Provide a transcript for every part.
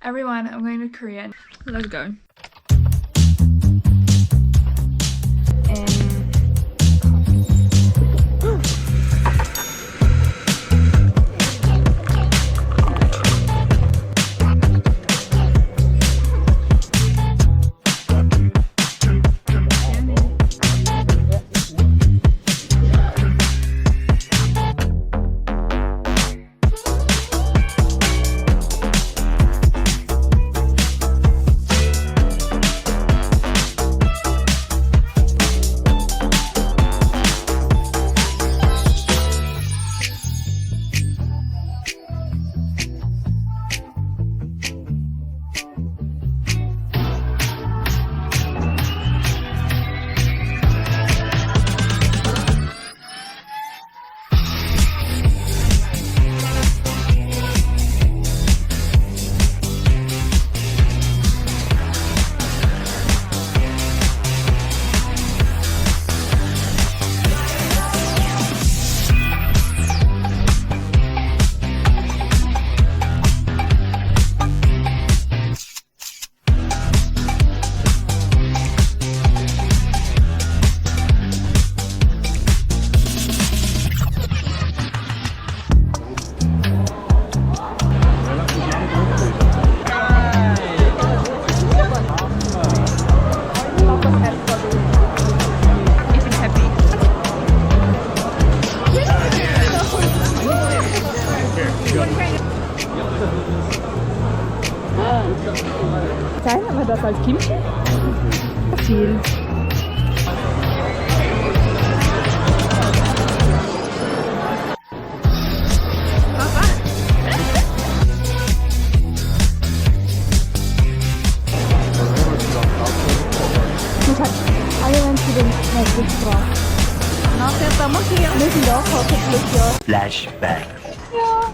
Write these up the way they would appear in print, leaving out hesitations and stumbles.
Everyone, I'm going to Korea. Let's go. Zeichnen wir das als Kimchi? Viel. Ich habe alle Menschen den Netflix gebracht. Nachher da muss ich auch nicht hoffentlich, ja. Flashback. Ja.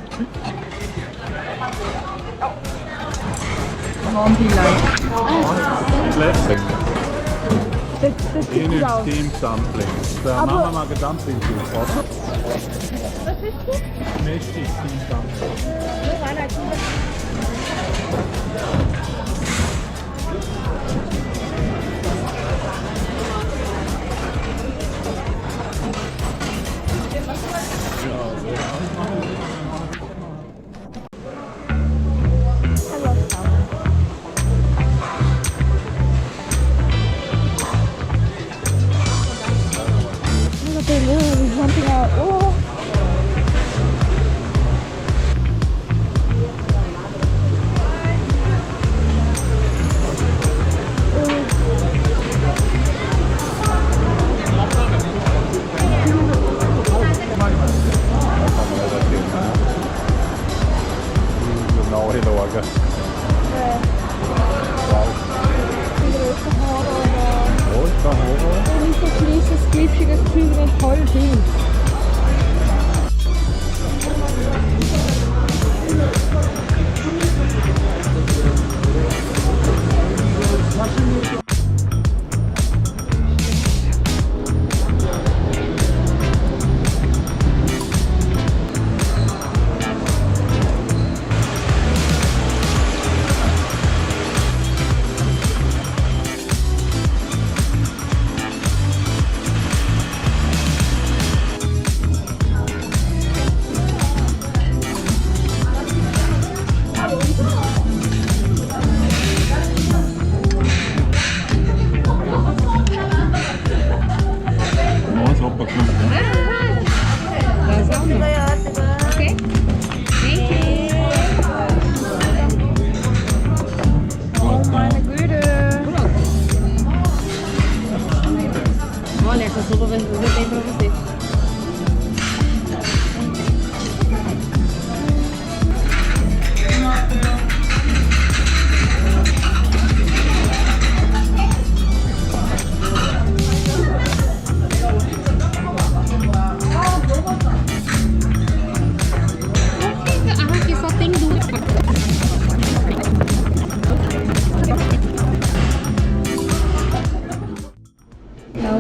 Classic. Das sieht gut aus. Team Dumplings. Da machen wir mal Dumplings in Wasser. Was ist das? Mächtig Team Dumplings. Jumping out. Oh. Genau hinschauen. Wo ist der Horror? Nicht so kleines, glitschiges Gefühl, wenn es voll viel.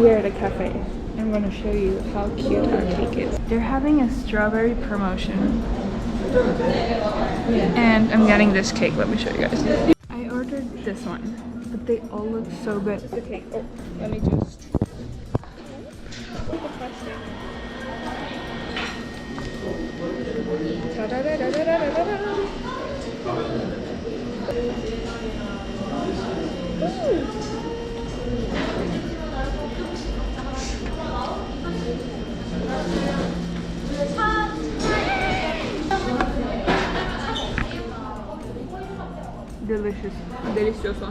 We're at a cafe. I'm going to show you how cute our cake is. They're having a strawberry promotion. And I'm getting this cake. Let me show you guys. I ordered this one, but they all look so good. The cake. Oh, let me just. Delicious. Delicioso.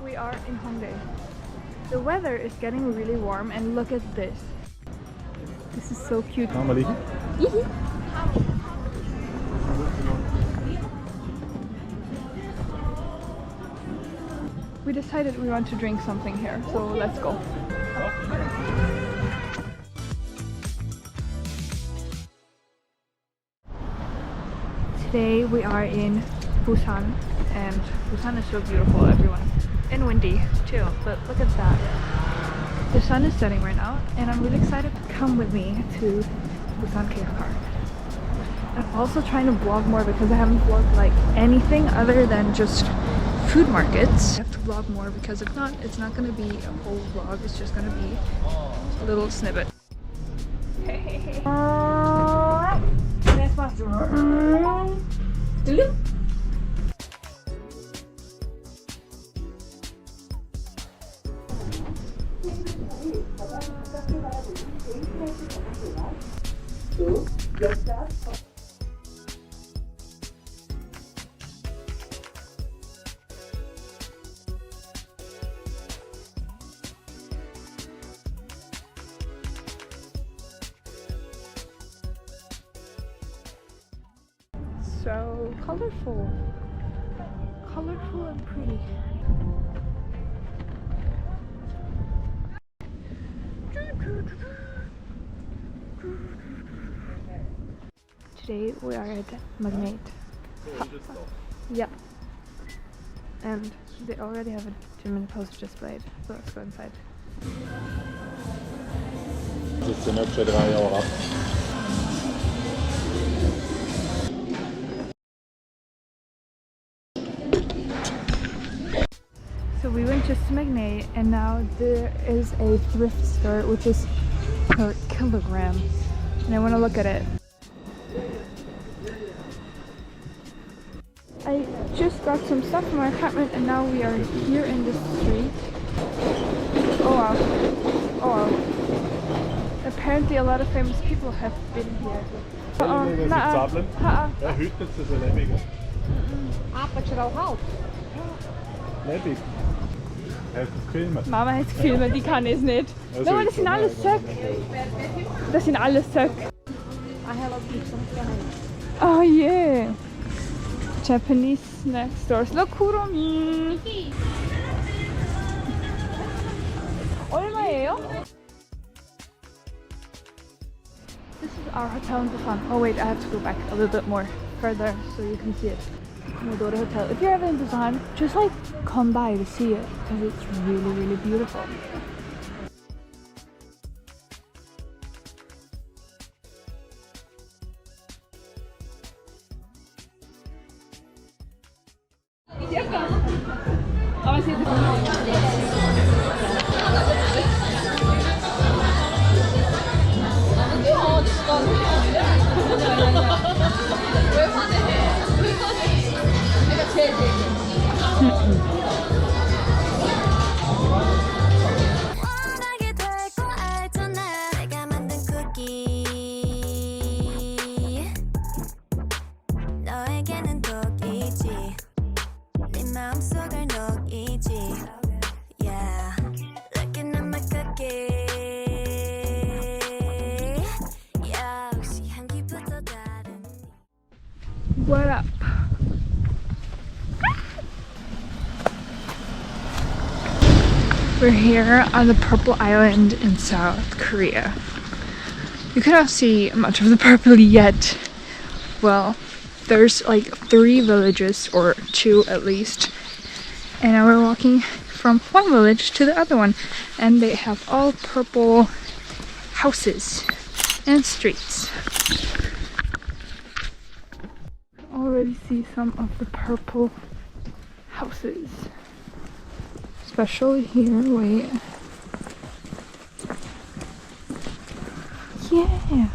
We are in Hongdae. The weather is getting really warm and look at this. This is so cute. We decided we want to drink something here, so let's go. Today we are in Busan, and Busan is so beautiful, everyone. And windy too, but look at that. The sun is setting right now, and I'm really excited to come with me to Busan Cave Car. I'm also trying to vlog more because I haven't vlogged like anything other than just food markets. I have to vlog more because if not, it's not gonna be a whole vlog, it's just gonna be a little snippet. Hey. So colorful and pretty. Today we are at Magnet. Yeah, and they already have a 2-minute poster displayed, so let's go inside. So we went just to Magnet, and now there is a thrift store which is per kilogram, and I want to look at it. I just got some stuff from my apartment, and now we are here in the street. Oh wow. Oh wow. Apparently a lot of famous people have been here. Mama hat gefilmt, die kann es nicht. No, das sind alles Söck. Das sind alles Söck. Oh yeah. Japanese snack stores. Look, Kuromi. 얼마예요? This is our hotel in Busan. Oh wait, I have to go back a little bit more further so you can see it. Modora Hotel. If you're ever in Busan, just like come by to see it because it's really, really beautiful. What up? We're here on the Purple Island in South Korea. You cannot see much of the purple yet. Well, there's like 3 villages, or 2 at least. And now we're walking from one village to the other one. And they have all purple houses and streets. already see some of the purple houses. Especially here, wait. Yeah!